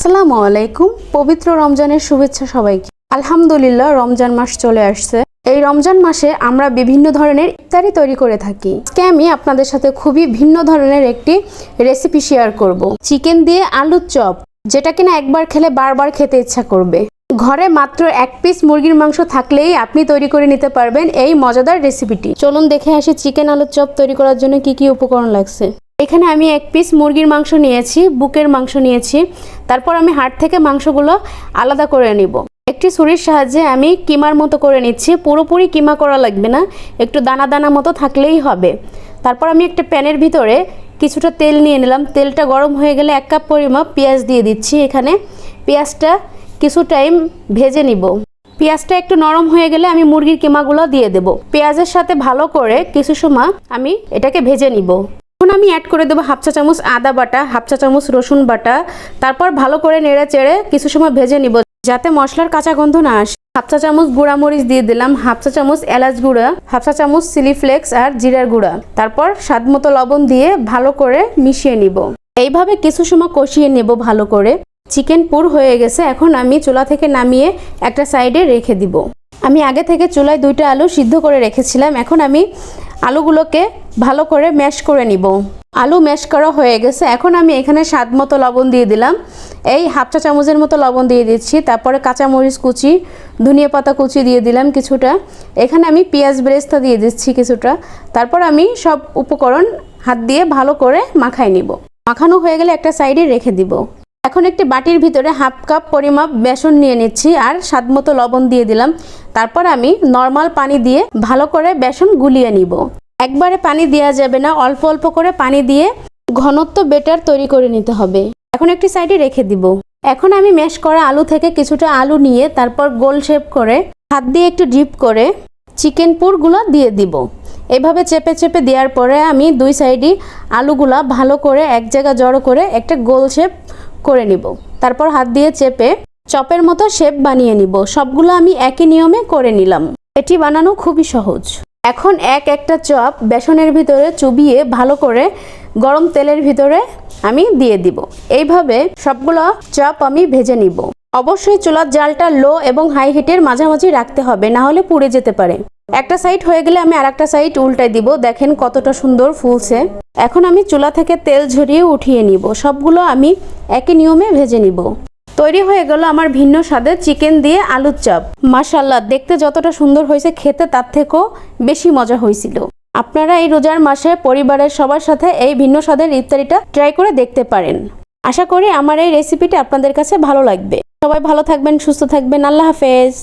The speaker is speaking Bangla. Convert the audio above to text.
আসসালামু আলাইকুম। পবিত্র রমজানের শুভেচ্ছা সবাইকে। আলহামদুলিল্লাহ, রমজান মাস চলে আসছে। এই রমজান মাসে আমরা বিভিন্ন ধরনের ইফতারি তৈরি করে থাকি। আজকে আমি আপনাদের সাথে খুবই ভিন্ন ধরনের একটি রেসিপি শেয়ার করব। চিকেন দিয়ে আলুর চপ, যেটা কিনা একবার খেলে বারবার খেতে ইচ্ছা করবে। ঘরে মাত্র 1 পিস মুরগির মাংস থাকলেই আপনি তৈরি করে নিতে পারবেন এই মজাদার রেসিপিটি। চলুন দেখে আসি চিকেন আলুর চপ তৈরি করার জন্য কি কি উপকরণ লাগছে। এখানে আমি 1 পিস মুরগির মাংস নিয়েছি, বুকের মাংস নিয়েছি। তারপর আমি হাড় থেকে মাংসগুলো আলাদা করে নিব। একটি ছুরির সাহায্যে আমি কিমার মতো করে নিচ্ছি। পুরোপুরি কিমা করা লাগবে না, একটু দানা দানা মতো থাকলেই হবে। তারপর আমি একটা প্যানের ভিতরে কিছুটা তেল নিয়ে নিলাম। তেলটা গরম হয়ে গেলে 1 কাপ পরিমাপ পেঁয়াজ দিয়ে দিচ্ছি। এখানে পেঁয়াজটা কিছু টাইম ভেজে নিব। পেঁয়াজটা একটু নরম হয়ে গেলে আমি মুরগির কিমাগুলো দিয়ে দেব। পেঁয়াজের সাথে ভালো করে কিছু সময় আমি এটাকে ভেজে নিব। এখন আমি অ্যাড করে দেবো 1/2 চা চামচ আদা বাটা, 1/2 চা চামচ রসুন বাটা। তারপর ভালো করে নেড়ে চেড়ে কিছু সময় ভেজে নিব যাতে মশলার কাঁচা গন্ধ না আসে। 1/2 চা চামচ গুঁড়া মরিচ দিয়ে দিলাম, 1/2 চা চামচ এলাচ গুঁড়া, 1/2 চা চামচ চিলি ফ্লেক্স আর জিরার গুঁড়া। তারপর স্বাদ মতো লবণ দিয়ে ভালো করে মিশিয়ে নিব। এইভাবে কিছু সময় কষিয়ে নেব ভালো করে। চিকেন পুর হয়ে গেছে। এখন আমি চুলা থেকে নামিয়ে একটা সাইডে রেখে দিব। আমি আগে থেকে চুলায় 2টা আলু সিদ্ধ করে রেখেছিলাম। এখন আমি আলুগুলোকে ভালো করে ম্যাশ করে নিব। আলু ম্যাশ করা হয়ে গেছে। এখন আমি এখানে স্বাদ মতো লবণ দিয়ে দিলাম। এই 1/2 চা চামচের মতো লবণ দিয়ে দিচ্ছি। তারপরে কাঁচামরিচ কুচি, ধনিয়া পাতা কুচি দিয়ে দিলাম কিছুটা। এখানে আমি পেঁয়াজ বেরেস্তা দিয়ে দিচ্ছি কিছুটা। তারপর আমি সব উপকরণ হাত দিয়ে ভালো করে মাখায় নিব। মাখানো হয়ে গেলে একটা সাইডে রেখে দিব। এখন একটি বাটির ভিতরে 1/2 কাপ পরিমাপ বেসন নিয়ে নিচ্ছি আর স্বাদ মতো লবণ দিয়ে দিলাম। তারপর আমি নর্মাল পানি দিয়ে ভালো করে বেসন গুলিয়ে নিব। একবারে পানি দেওয়া যাবে না, অল্প অল্প করে পানি দিয়ে ঘনত্ব বেটার তৈরি করে নিতে হবে। এখন একটি সাইডে রেখে দিব। এখন আমি ম্যাশ করা আলু থেকে কিছুটা আলু নিয়ে তারপর গোল শেপ করে হাত দিয়ে একটু ডিপ করে চিকেন পুরগুলো দিয়ে দিব। এভাবে চেপে চেপে দেওয়ার পরে আমি 2 সাইডই আলুগুলা ভালো করে এক জায়গা জড়ো করে একটা গোল শেপ করে নিব। তারপর হাত দিয়ে চেপে চপের মতো শেপ বানিয়ে নিব। সবগুলো আমি একই নিয়মে করে নিলাম। এটি বানানো খুবই সহজ। এখন একটা চপ বেসনের ভিতরে চুবিয়ে ভালো করে গরম তেলের ভিতরে আমি দিয়ে দিব। এইভাবে সবগুলো চপ আমি ভেজে নিব। অবশ্যই চুলার জালটা লো এবং হাই হিটের মাঝামাঝি রাখতে হবে, না হলে পুড়ে যেতে পারে। একটা সাইড হয়ে গেলে আমি আরেকটা সাইড উল্টায় দিব। দেখেন কতটা সুন্দর ফুলছে। এখন আমি চুলা থেকে তেল ঝরিয়ে উঠিয়ে নিব। সবগুলো আমি একই নিয়মে ভেজে নিব। তৈরি হয়ে গেল আমার ভিন্ন স্বাদের চিকেন দিয়ে আলুর চপ। মাশাআল্লাহ, দেখতে যতটা সুন্দর হয়েছে খেতে তার থেকেও বেশি মজা হয়েছিল। আপনারা এই রোজার মাসে পরিবারের সবার সাথে এই ভিন্ন স্বাদের ইফতারিটা ট্রাই করে দেখতে পারেন। আশা করি আমার এই রেসিপিটা আপনাদের কাছে ভালো লাগবে। সবাই ভালো থাকবেন, সুস্থ থাকবেন। আল্লাহ হাফেজ।